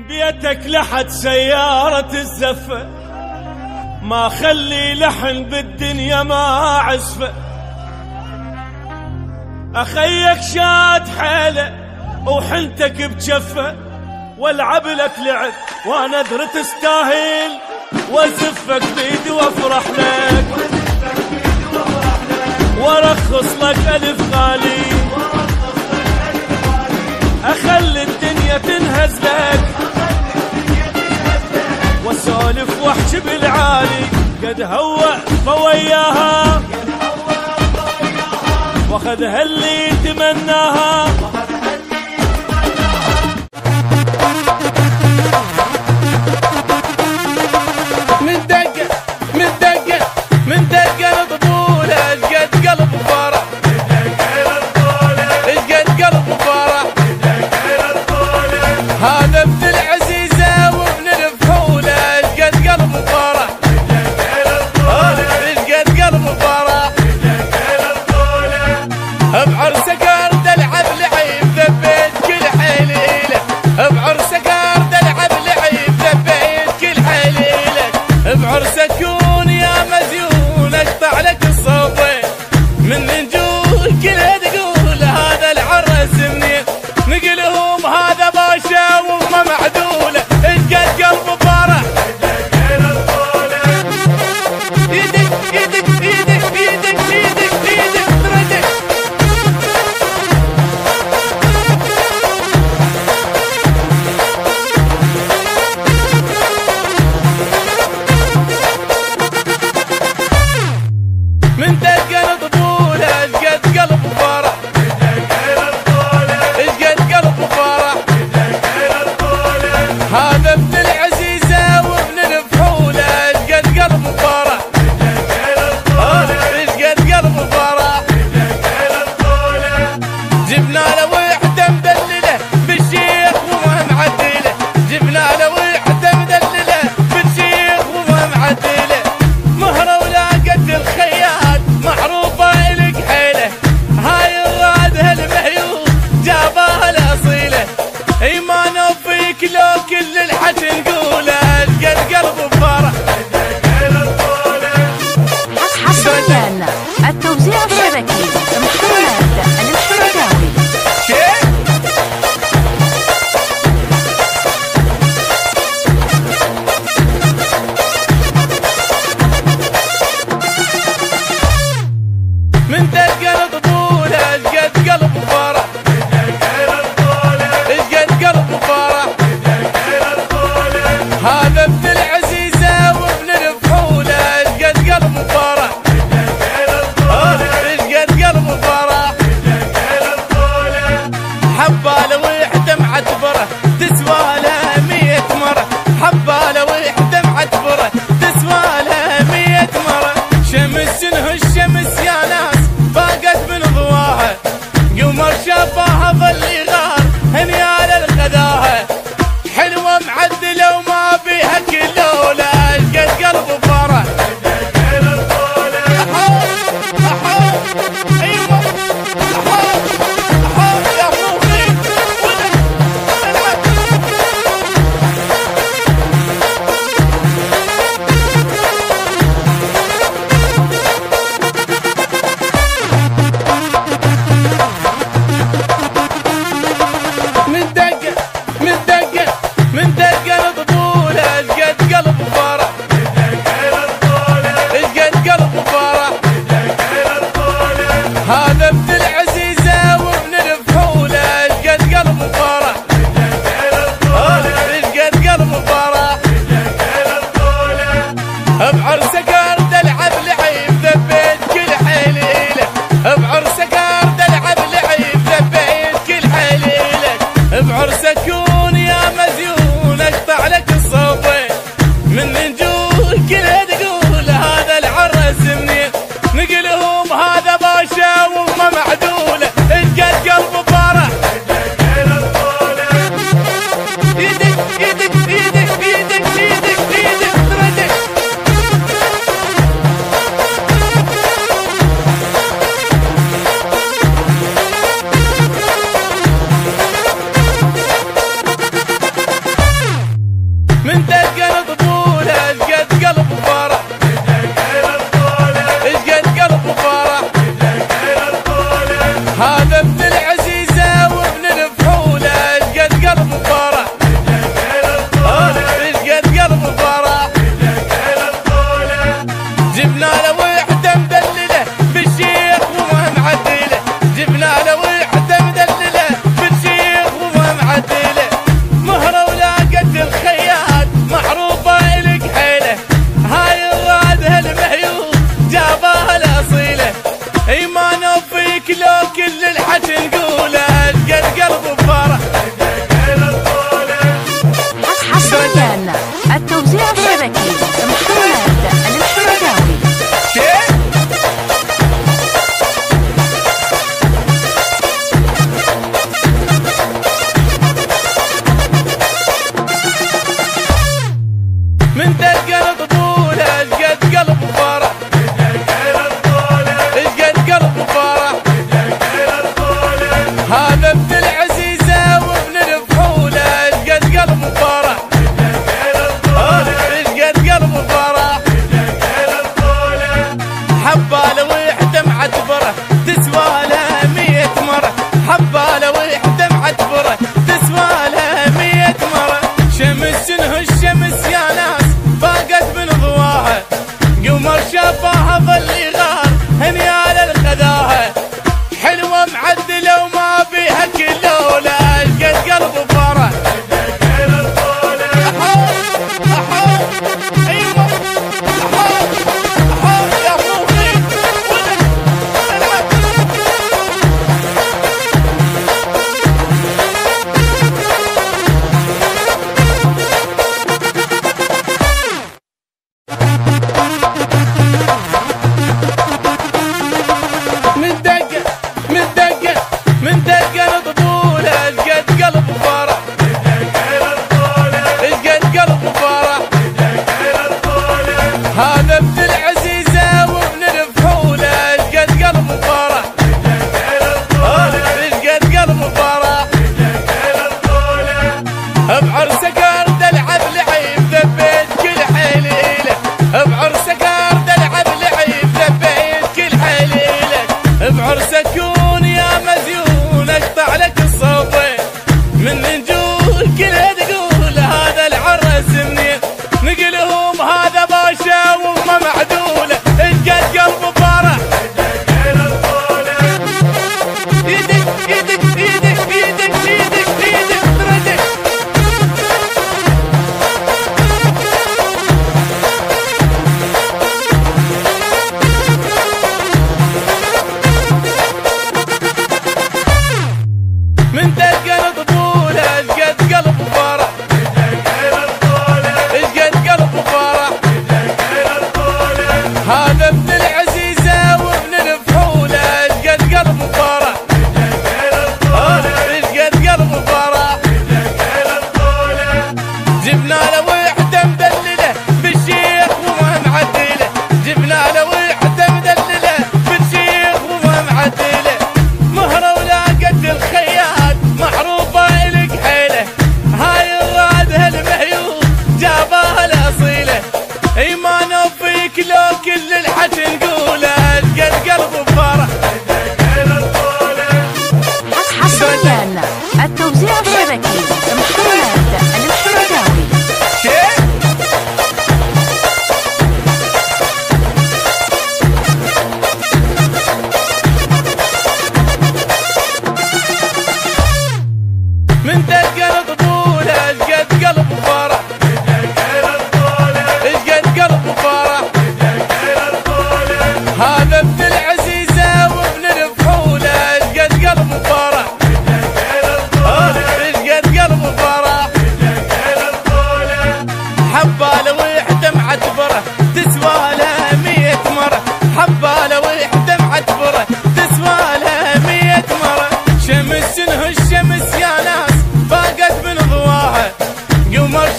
بيتك لحد سيارة الزفة، ما خلي لحن بالدنيا ما عزفه. أخيك شاد حيله وحنتك بجفه، والعب لك لعب وانا ادري تستاهل، وازفك بيدي وافرح لك، وارخص لك الف غالي، اخلي الدنيا تنهز لك، واسولف واحكي بالعالي، قد هوى فوياها واخذها اللي تمناها. من دقة الطبولة اشقد قلب فرح، اشقد قلب فرح، هذا ابن العزيزة وابن الفحولة اشقد قلب فرح، اشقد قلب فرح، بعرسك ارد العب لعيب ذبيت كل حليلة، بعرسك ارد العب لعيب ذبيت كل حليلة، بعرسك كون يا مزيون اقطع لك الصوبين، من نجول كلها تقول هذا العرس منين، نقلهم هذا باشا وامه معدولة، اشقد قلب فرح، ايدك ايدك ايدك ايدك ايدك ايدك تردك. من دقة الطبولة اشقد قلب فرح، اشقد قلب فرح، هذا ابن العزيزة وابن الفحولة اشقد قلب فرح، اشقد قلب فرح، جبنا له وحدة مدللة بالشيخ وما معدلة، جبنا له وحدة مدللة بالشيخ وما معدلة، مهرة ولا قد الخياط معروفة إلك حيلة، هاي الرادها المهيوب جابها الأصيلة، إيمانه فيك لو كل الحكي نقوله اشقد قلب فرح. حصريا التوزيع الشبكي محمد الحمداوي. من دقة الطبولة اشقد قلب فرح، اشقد قلب فرح، هذا ابن العزيزة وابن الفحولة اشقد قلب فرح، اشقد قلب فرح، حباله وحدة معتبرة تسوى لها 100 مرة، حباله وحدة معتبرة تسوى لها 100 مرة، شمس شنه الشمس يا ناس فاقت من ضواها، قمر شافاها ظل يغار هنيال الخذاها، حلوة معدلة وما بيها كلولة اشقد قلب فرح. ايوه يا اخوي من دقة الطبولة اشقد قلب فرح، اشقد قلب فرح، هذا ابن العزيزة وابن الفحولة اشقد قلب فرح، اشقد قلب فرح، بعرسك ارد العب لعيب ذبيت كل حليلة، بعرسك ارد العب لعيب ذبيت كل حليلة، بعرسك كون يا مزيون اقطع لك الصوبين، من نجول كلها تقول هذا العرس منين، نقلهم هذا باشا وامه معدولة، اشقد قلب فرح، ايدك ايدك ايدك ايدك ايدك ايدك تردك.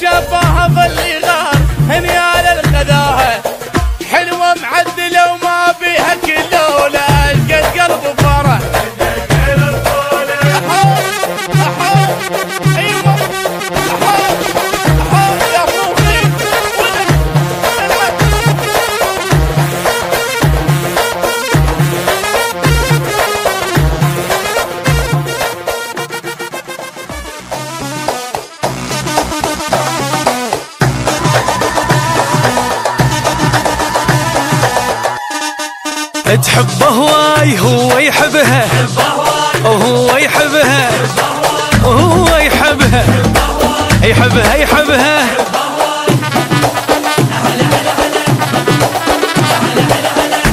شافها ظلي غار هنيال الخذاها حلوة معدلة وما بيها كلولة قد قلب فرح تحبه هواي هو يحبها وهو يحبها وهو يحبها يحبها يحبها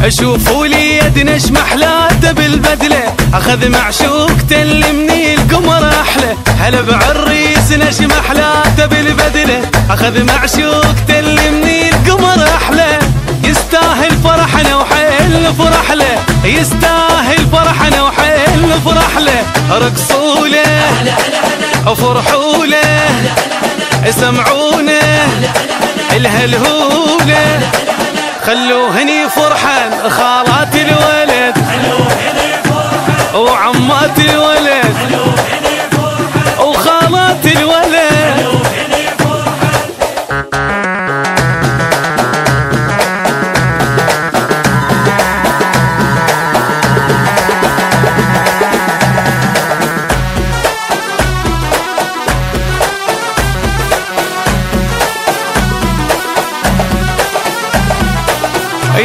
شوفوا لي يدنا محلاته بالبدله اخذ معشوقته اللي من القمر احلى هلا بعريس نش محلاته بالبدله اخذ معشوقته اللي من القمر احلى يستاهل فرحنا وحيل فرح له يستاهل فرحنا وحيل فرح له رقصوا له وفرحوا له سمعونا الهلهوله خلوهني فرحان خالات الولد وعمات الولد وخالات الولد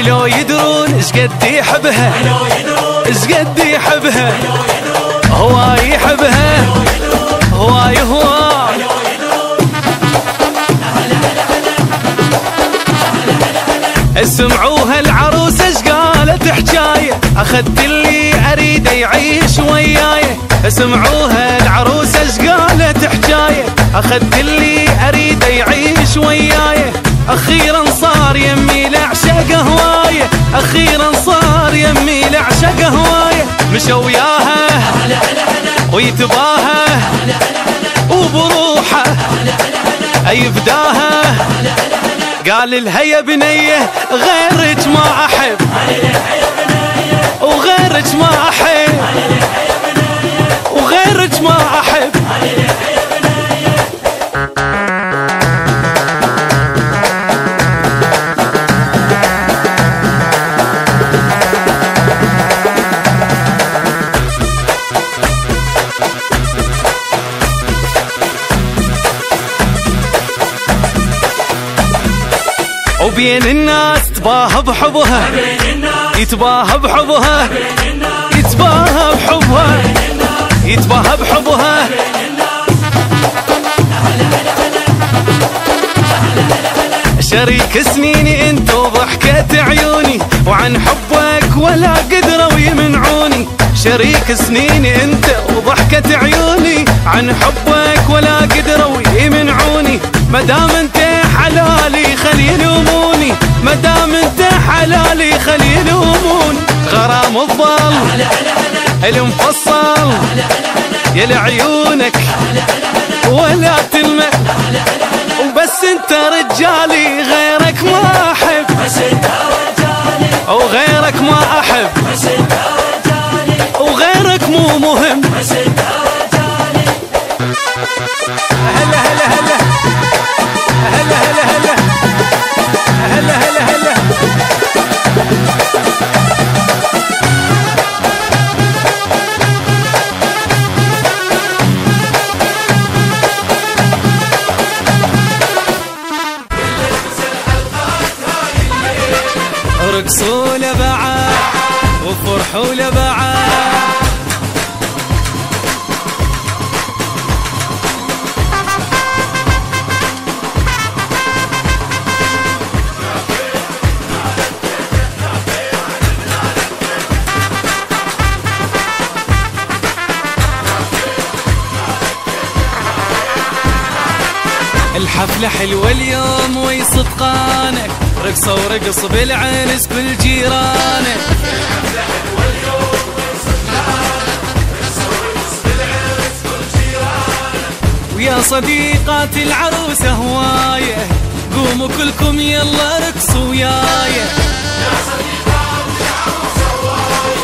لو يدرون ايش قد يحبها ايش قد يحبها هو يحبها هو اسمعوها العروسه ايش قالت حجايه اخذت اللي اريده يعيش وياي اسمعوها العروسه ايش قالت حجايه اخذت اللي اريده يعيش وياي اخيرا صار يمي لعشق هوايه اخيرا صار يمي لعشق هوايه مشى وياها ويتباها وبروحه يفداها قال لها يا بنيه غيرك ما احب وغيرك ما احب وغيرك ما احب وبين الناس تباهى بحبها يتباهى بحبها يتباهى بحبها يتباهى بحبها شريك سنيني انت وضحكة عيوني وعن حبك ولا قدروا يمنعوني شريك سنيني انت وضحكة عيوني عن حبك ولا قدروا يمنعوني مدام انت حلالي خلي يلوموني مدام انت حلالي خلي يلوموني غرام الظل المفصل يا لعيونك ولا تلمع وبس انت رجالي غيرك ما احب وغيرك ما احب وغيرك مو مهم هلا هلا هلا هلا هلا هلا هلا هلا هلا رقصوا لبعاد وفرحوا لبعاد الحفلة حلوة اليوم وي صدقانك رقصة ورقص بالعنس كل جيرانك الحفلة حلوة اليوم وي صدقانك رقصة ورقص بالعنس كل جيرانك ويا صديقات العروسة هواية قوموا كلكم يلا رقصوا وياي. يا صديقات العروسة هواية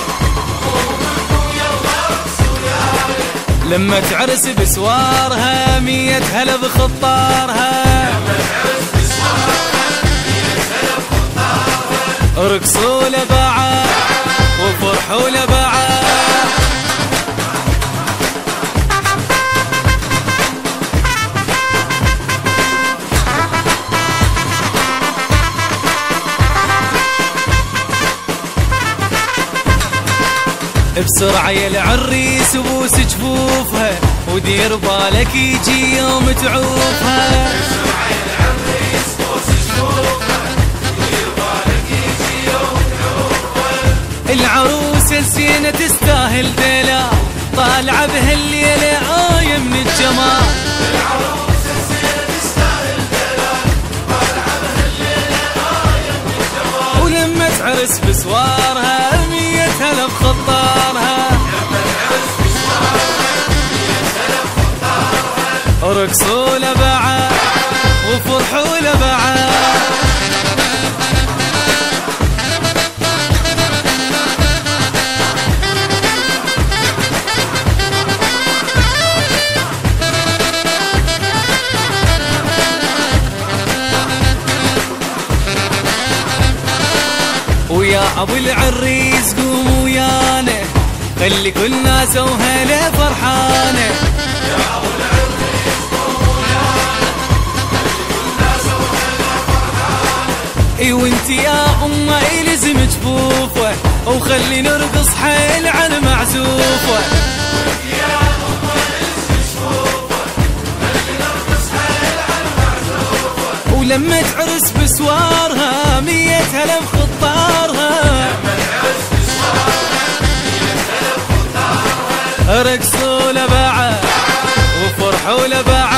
قوموا كلكم يلا رقصوا وياي. لما تعرس بسوارها 100 هلا بخطارها. لما تعرس بسوارها 100 هلا بخطارها. رقصوا لبعض وفرحوا لبعض. بسرعة يا العريس وبوس جفوفها ودير بالك يجي يوم تعوفها. بسرعة يا العريس بوس جفوفها ودير بالك يجي يوم تعوفها. العروسة الزينة تستاهل دلال طالعة بهالليلة آية من الجمال. العروسة الزينة تستاهل دلال طالعة بهالليلة آية من الجمال. ولما تعرس بسوارها 100 هلا بخطارها. رقصوا لبعض وفرحوا لبعض. ويا ابو العريس قوم ويانا خلي كل ناس وهلا فرحانه. يا ابو العريس قوم ويانا خلي كل ناس وهلا فرحانه. اي وانت يا امه الزم جفوفه وخلي نرقص حيل على معزوفه. وانت يا امه الزم جفوفه خلي نرقص حيل على معزوفه. ولما تعرس بسوارها 100 هلا بخطارها. رقصوا لبعض وفرحوا لبعض.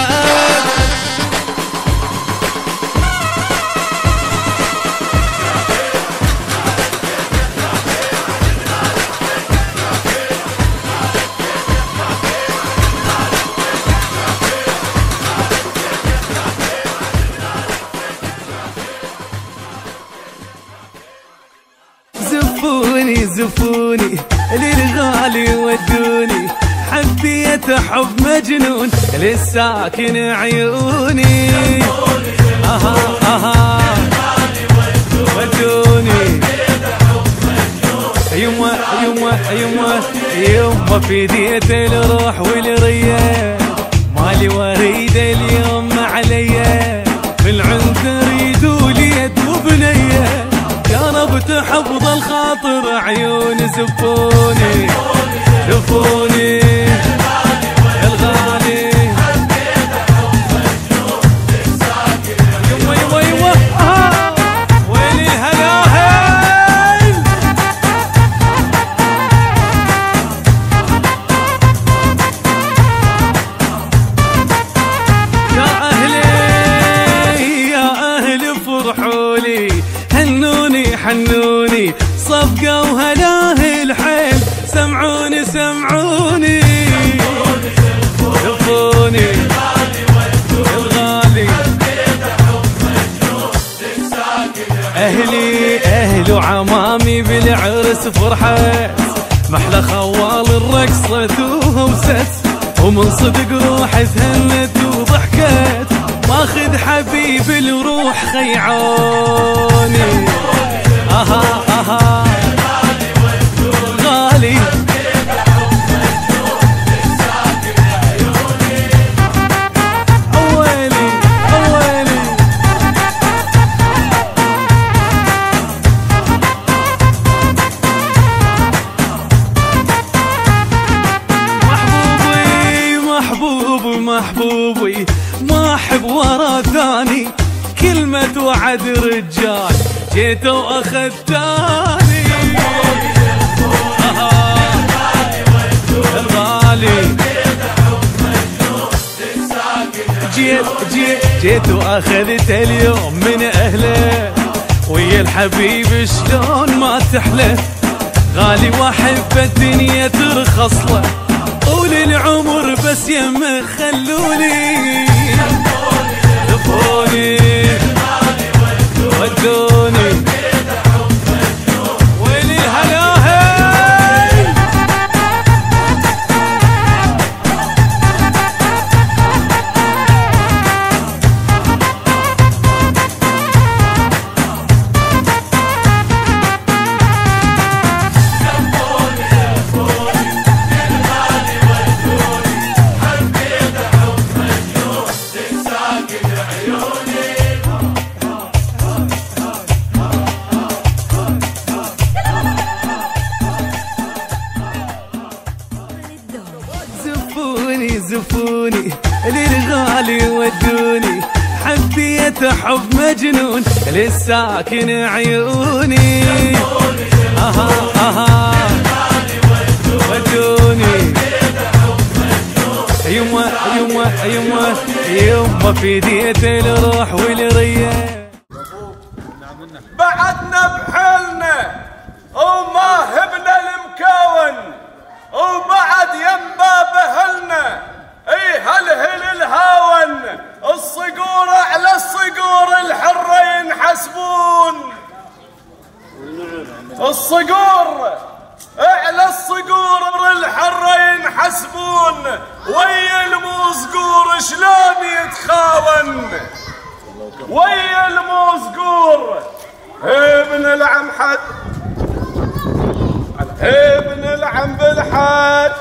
زفوني زفوني للغالي ودوني حبيت حب مجنون للساكن عيوني. اها اها ودوني يما يما يما يما فديت الروح والرية مالي وريد اليوم عليا بالعند اريدوا لي يد وبنيه. يا رب تحفظ الخاطر عيون زفوني زفوني الغالي. يما يما يما ويلي الهلاهل. يا أهلي يا أهلي فرحوا لي هنوني حنوني صفقة وهلاهل حيل سمعوني سمعوني. شوفوني الغالي أهلي أهل وعمامي بالعرس فرحت محلى خوال الرقصة وهمست ومن صدق روحي تهنت وضحكت ماخذ حبيب الروح خيعوني. اها اها غالي اويلي اويلي. محبوبي محبوبي محبوبي ما احب ورا ثاني كلمة وعد رجال جيت واخذتاني. الغالي جيت واخذت اليوم من اهله ويا الحبيب شلون ما تحلى غالي واحب الدنيا ترخص له طول العمر بس يمه خلوني لفوني ودوني ويلي الهلاهي زفوني للغالي ودوني حبيت حب مجنون للساكن عيوني ودوني يما في ديت الروح والرياح بعدنا بحالنا وما هبنا المكاون وبعد يما بهلنا اي هلهل الهاون الصقور على الصقور الحرة ينحسبون الصقور على الصقور الحرة ينحسبون ويا الموزقور شلون يتخاون ويا الموزقور بنلعب حد بنلعب بالحد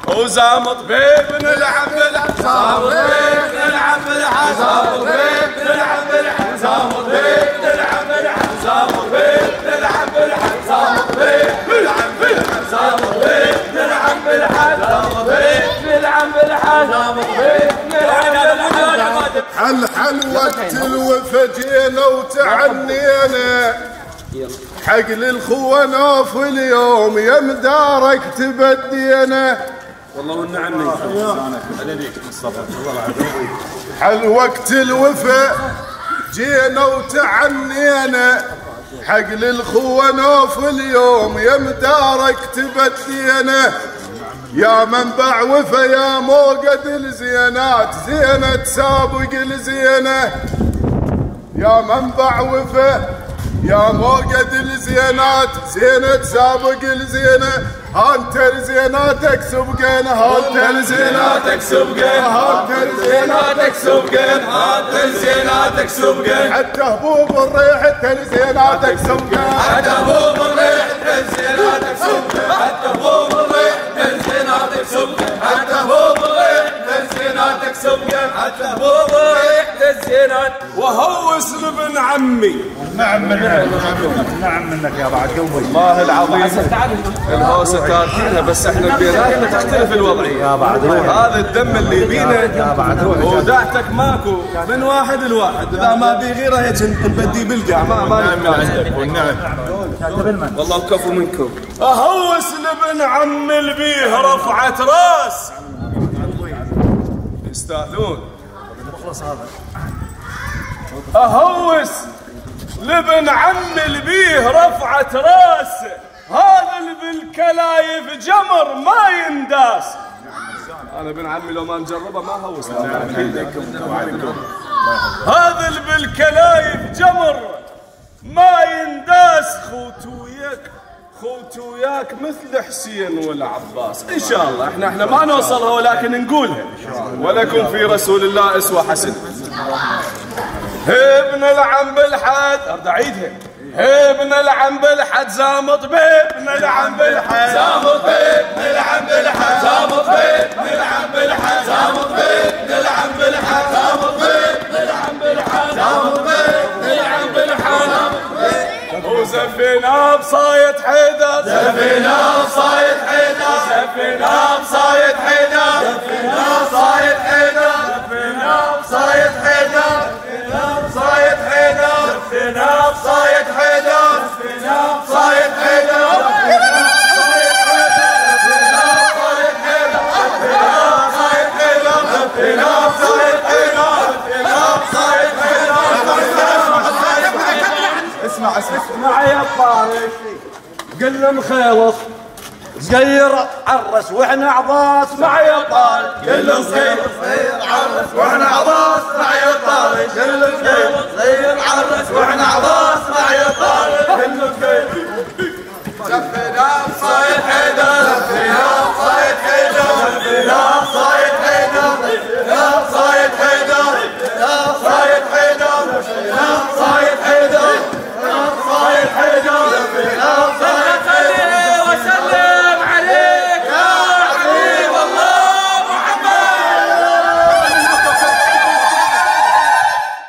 وزامط بيب نلعب بالحد زامط بيب نلعب بالحد زامط بيب نلعب بالحد زامط بيب نلعب بالحد زامط بيب نلعب بالحد زامط بيب نلعب بالحد زامط بيب نلعب بالحد زامط بيب نلعب بالحد زامط بيب نلعب بالحد حل وقت الوفا جينا وتعنينا حق للخونوف اليوم يا مدارك تبدينا والله والنعم حل وقت الوفا جينا وتعنينا حق للخونوف اليوم يا مدارك تبدينا يا منبع وفا يا موقد الزينات زينة تسابق الزينة يا منبع وفا يا موقد الزينات زينة تسابق الزينة هانت الزيناتك سبقين هانت الزيناتك سبقين هانت الزيناتك سبقين هانت الزيناتك سبقين حتى هبوب الريح الزيناتك سبقين حتى هبوب الريح الزيناتك سبقين حتى هبوب الريح الزيناتك سبقين حتى هبوب الريح الزيناتك سبقين حتى هبوب الريح الزينات وهوس لابن عمي نعم منك يا بعد قلبي والله العظيم الهوسه تاركينها بس احنا بيناتنا تختلف الوضعيه يا بعد هذا الدم اللي بينا يا بعد وداعتك ماكو من واحد لواحد اذا ما بي غيره هيك نبدي بالقاع ما نمنع والله وكفو منكم اهوس لابن عم البيه رفعت راس يستاهلون اهوس لابن عم البيه رفعت راس هذا اللي بالكلايف جمر ما ينداس انا ابن عمي لو ما نجربه ما هوس هذا اللي بالكلايف جمر ما ينداس خوت وياك مثل حسين والعباس ان شاء الله احنا ما نوصلها ولكن نقولها ولكم في رسول الله اسوه حسنه ابن العم بالحد ارد اعيدها ابن العم بالحد زامط بيب نلعب بالحد زامط بيب نلعب بالحد زامط بيب نلعب بالحد زامط بيب نلعب بالحد زامط بيب نلعب بالحد زامط بيب نلعب بالحد وزفينا بصايد حيدر زفينا بصايد حيدر زفينا بصايد حيدر زفينا بصايد حيدر زفينا بصايد حيدر صايد حيدر زفنا بصايد حيدر زفنا بصايد حيدر اسمع يا الطارق قل له مخيلص صغير عرس واحنا عباس مع يطال، كل صغير عرس واحنا عباس مع يطال، كل صغير